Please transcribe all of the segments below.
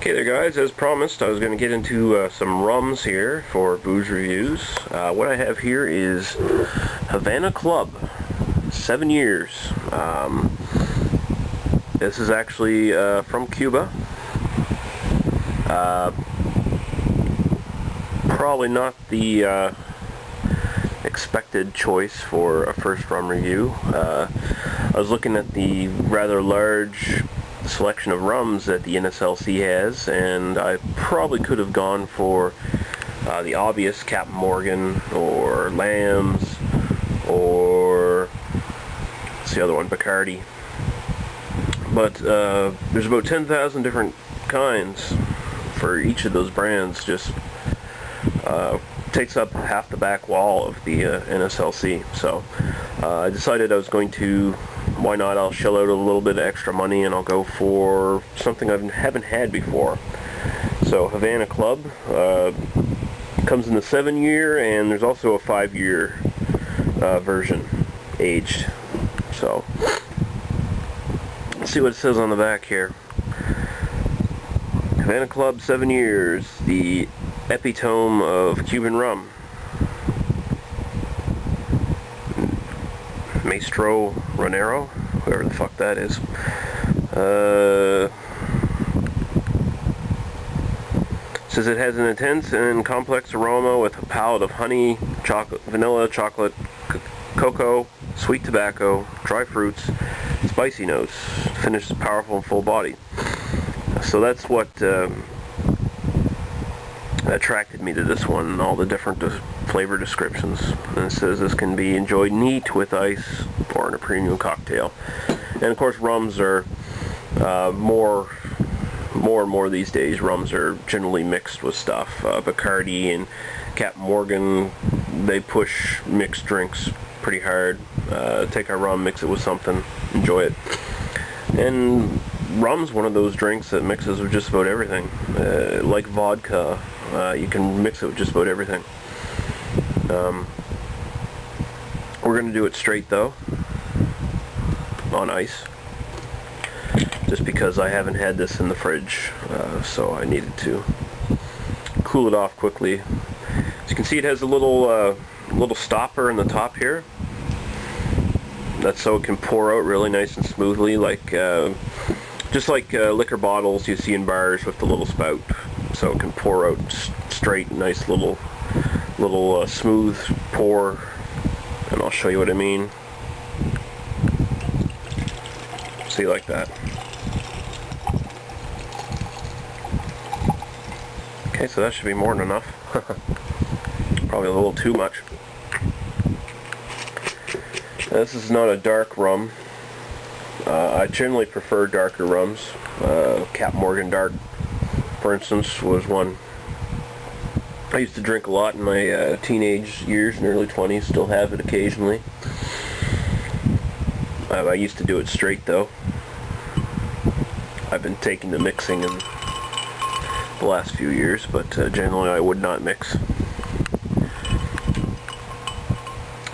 Okay there guys, as promised I was going to get into some rums here for booze reviews. What I have here is Havana Club, 7 years. This is actually from Cuba. Probably not the expected choice for a first rum review. I was looking at the rather large selection of rums that the NSLC has, and I probably could have gone for the obvious Captain Morgan or Lamb's or what's the other one, Bacardi. But there's about 10,000 different kinds for each of those brands. Just takes up half the back wall of the NSLC. So I decided I was going to, why not, I'll shell out a little bit of extra money and I'll go for something I haven't had before. So Havana Club comes in the 7-year, and there's also a 5-year version, aged. So let's see what it says on the back here. Havana Club, 7 years, the epitome of Cuban rum. Maestro Ronero, whoever the fuck that is. Says it has an intense and complex aroma with a palette of honey, chocolate, vanilla, chocolate, cocoa, sweet tobacco, dry fruits, spicy notes. Finish is powerful and full body. So that's what attracted me to this one, and all the different flavor descriptions. And it says this can be enjoyed neat with ice or in a premium cocktail. And of course rums are more and more these days. Rums are generally mixed with stuff. Bacardi and Captain Morgan, they push mixed drinks pretty hard. Take a rum, mix it with something, enjoy it. And rum's one of those drinks that mixes with just about everything. Like vodka, you can mix it with just about everything. We're going to do it straight though, on ice, just because I haven't had this in the fridge, so I needed to cool it off quickly. As you can see, it has a little stopper in the top here. That's so it can pour out really nice and smoothly, like just like liquor bottles you see in bars with the little spout. So it can pour out straight, nice little smooth pour, and I'll show you what I mean. See, like that. Okay, so that should be more than enough. Probably a little too much. This is not a dark rum. I generally prefer darker rums. Captain Morgan Dark, for instance, was one I used to drink a lot in my teenage years and early 20s. Still have it occasionally. I used to do it straight though. I've been taking to mixing in the last few years, but generally I would not mix.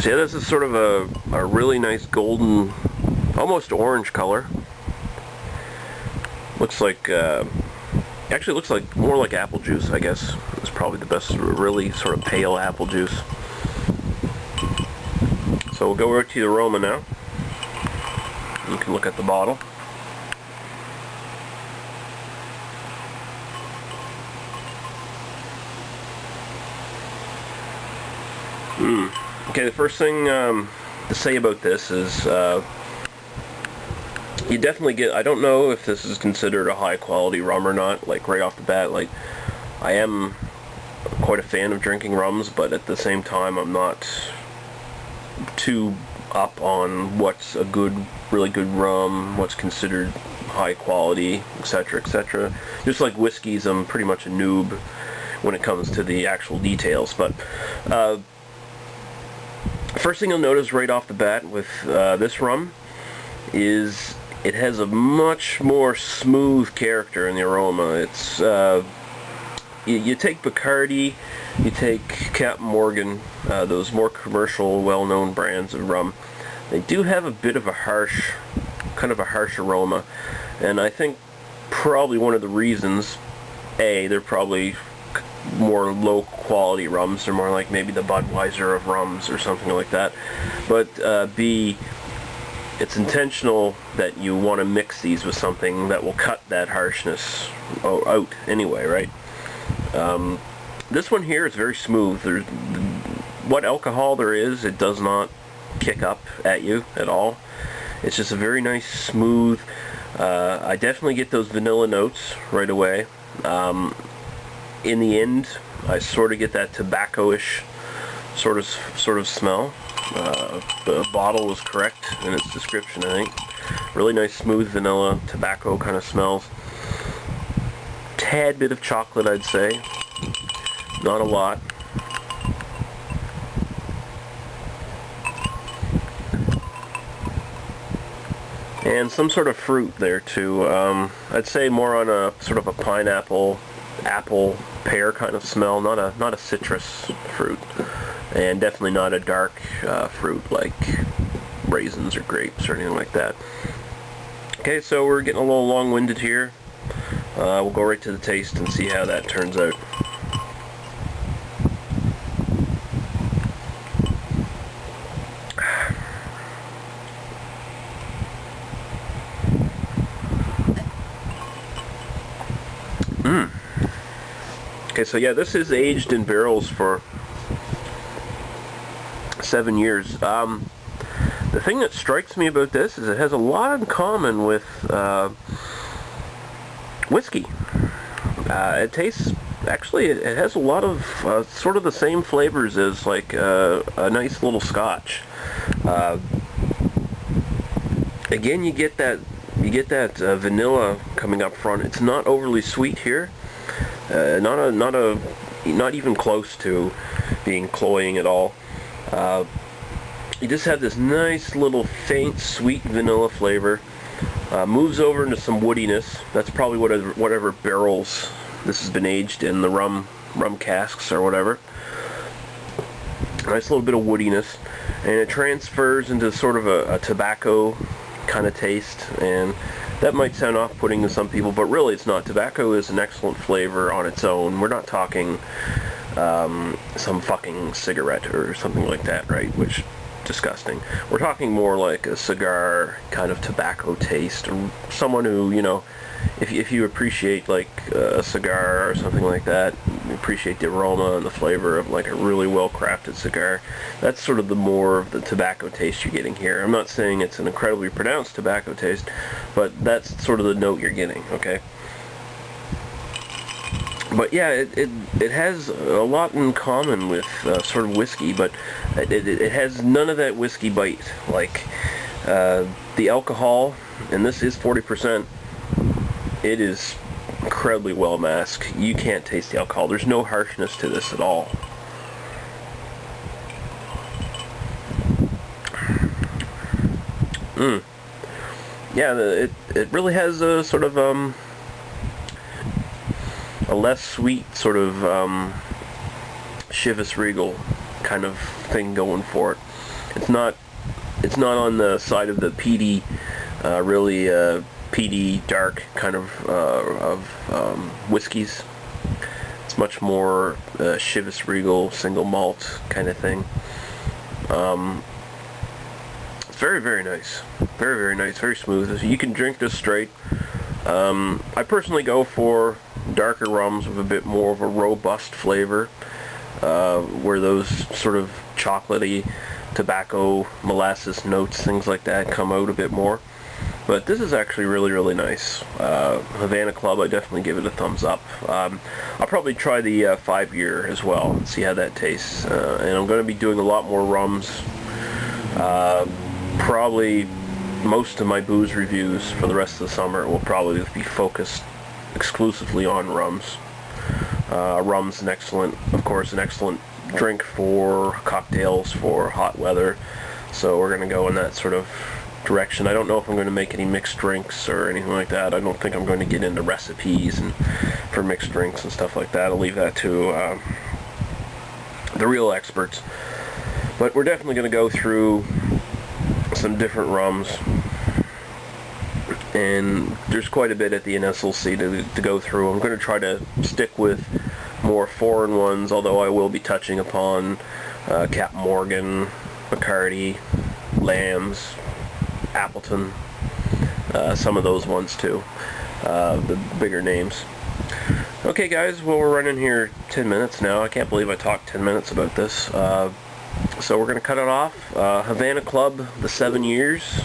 So yeah, this is sort of a really nice golden, almost orange color. Looks like, actually looks like more like apple juice, I guess. It's probably the best, really sort of pale apple juice. So we'll go right to the Aroma now. You can look at the bottle. Okay, the first thing to say about this is you definitely get, I don't know if this is considered a high quality rum or not, like right off the bat. Like, I am quite a fan of drinking rums, but at the same time I'm not too up on what's a good, really good rum, what's considered high quality, etc., etc. Just like whiskeys, I'm pretty much a noob when it comes to the actual details. But first thing you'll notice right off the bat with this rum is it has a much more smooth character in the aroma. It's you take Bacardi, you take Captain Morgan, those more commercial, well-known brands of rum. They do have a bit of a harsh, kind of a harsh aroma, and I think probably one of the reasons they're probably more low quality rums. They're more like maybe the Budweiser of rums or something like that. But B, it's intentional that you want to mix these with something that will cut that harshness out anyway, right? This one here is very smooth. What alcohol there is, it does not kick up at you at all. It's just a very nice, smooth. I definitely get those vanilla notes right away. In the end, I sort of get that tobacco-ish sort of smell. The bottle was correct in its description, I think. Really nice, smooth vanilla, tobacco kind of smells. Tad bit of chocolate, I'd say. Not a lot. And some sort of fruit there too. I'd say more on a sort of a pineapple, apple, pear kind of smell. Not a citrus fruit, and definitely not a dark fruit like raisins or grapes or anything like that. Okay, so we're getting a little long-winded here. We'll go right to the taste and see how that turns out. Okay, so yeah, this is aged in barrels for 7 years. The thing that strikes me about this is it has a lot in common with whiskey. It tastes, actually, it has a lot of sort of the same flavors as like a nice little scotch. Again, you get that vanilla coming up front. It's not overly sweet here. Not even close to being cloying at all. You just have this nice little faint sweet vanilla flavor. Moves over into some woodiness. That's probably whatever barrels this has been aged in, the rum casks or whatever. Nice little bit of woodiness, and it transfers into sort of a tobacco kind of taste, and that might sound off-putting to some people, but really it's not. Tobacco is an excellent flavor on its own. We're not talking some fucking cigarette or something like that, right? Which, disgusting. We're talking more like a cigar kind of tobacco taste, or someone who, you know, if you appreciate like a cigar or something like that, you appreciate the aroma and the flavor of like a really well-crafted cigar, that's sort of the more of the tobacco taste you're getting here. I'm not saying it's an incredibly pronounced tobacco taste, but that's sort of the note you're getting, okay? But yeah, it has a lot in common with sort of whiskey, but it has none of that whiskey bite. Like the alcohol, and this is 40%, it is incredibly well masked. You can't taste the alcohol. There's no harshness to this at all. Yeah, it really has a sort of a less sweet sort of Chivas Regal kind of thing going for it. It's not on the side of the peaty, really peaty dark kind of whiskeys. It's much more Chivas Regal single malt kind of thing. It's very, very nice. Very, very nice. Very smooth. You can drink this straight. I personally go for darker rums with a bit more of a robust flavor, where those sort of chocolatey, tobacco, molasses notes, things like that come out a bit more. But this is actually really, really nice. Havana Club, I definitely give it a thumbs up. I'll probably try the 5-year as well and see how that tastes. And I'm going to be doing a lot more rums. Probably most of my booze reviews for the rest of the summer will probably be focused exclusively on rums. Rum's an excellent drink for cocktails for hot weather. So we're going to go in that sort of direction. I don't know if I'm going to make any mixed drinks or anything like that. I don't think I'm going to get into recipes and for mixed drinks and stuff like that. I'll leave that to the real experts. But we're definitely going to go through some different rums and there's quite a bit at the NSLC to go through. I'm going to try to stick with more foreign ones, although I will be touching upon Captain Morgan, Bacardi, Lambs, Appleton, some of those ones too, the bigger names. Okay guys, well, we're running here 10 minutes now. I can't believe I talked 10 minutes about this. So we're going to cut it off. Havana Club, the 7 years.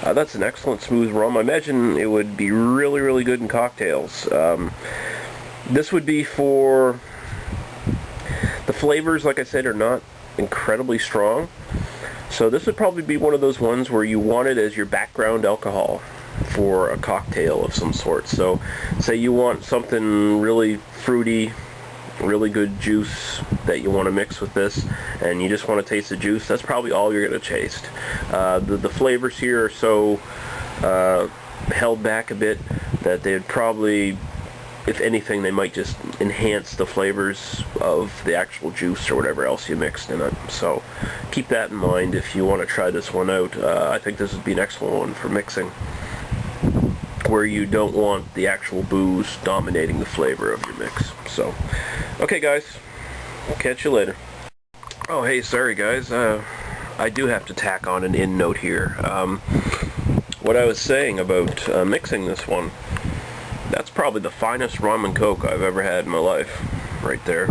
That's an excellent smooth rum. I imagine it would be really, really good in cocktails. This would be for... The flavors, like I said, are not incredibly strong. So this would probably be one of those ones where you want it as your background alcohol for a cocktail of some sort. So say you want something really fruity, really good juice that you want to mix with this, and you just want to taste the juice, that's probably all you're going to taste. The flavors here are so held back a bit that they'd probably, if anything, they might just enhance the flavors of the actual juice or whatever else you mixed in it. So keep that in mind if you want to try this one out. I think this would be an excellent one for mixing, where you don't want the actual booze dominating the flavor of your mix. So, okay guys, catch you later. Oh hey, sorry guys, I do have to tack on an end note here. What I was saying about mixing this one, that's probably the finest rum and coke I've ever had in my life, right there.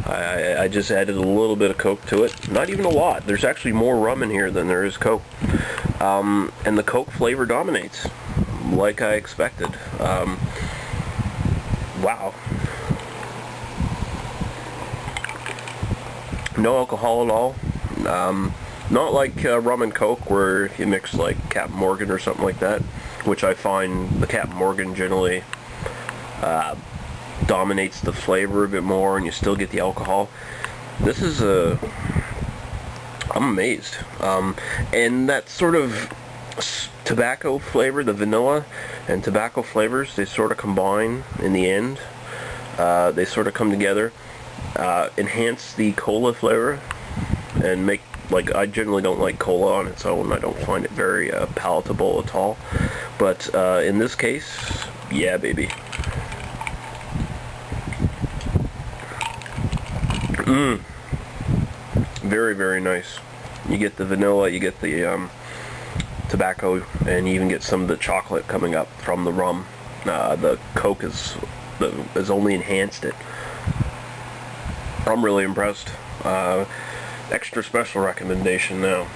I just added a little bit of coke to it, not even a lot. There's actually more rum in here than there is coke. And the coke flavor dominates, like I expected. Wow. No alcohol at all. Not like rum and coke, where if you mix like Captain Morgan or something like that, which I find the Captain Morgan generally dominates the flavor a bit more, and you still get the alcohol. This is I'm amazed. And that sort of tobacco flavor, the vanilla and tobacco flavors, they sort of combine in the end. They sort of come together, enhance the cola flavor, and make, like, I generally don't like cola on its own. I don't find it very palatable at all. But in this case, yeah, baby. Very, very nice. You get the vanilla, you get the tobacco, and you even get some of the chocolate coming up from the rum. The coke has only enhanced it. I'm really impressed. Extra special recommendation now.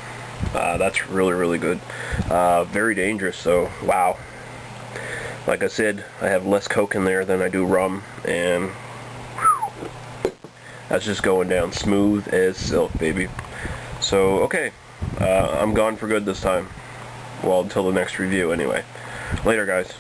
That's really, really good. Very dangerous, so wow. Like I said, I have less coke in there than I do rum, and whew, that's just going down smooth as silk, baby. So, okay, I'm gone for good this time. Well, until the next review, anyway. Later, guys.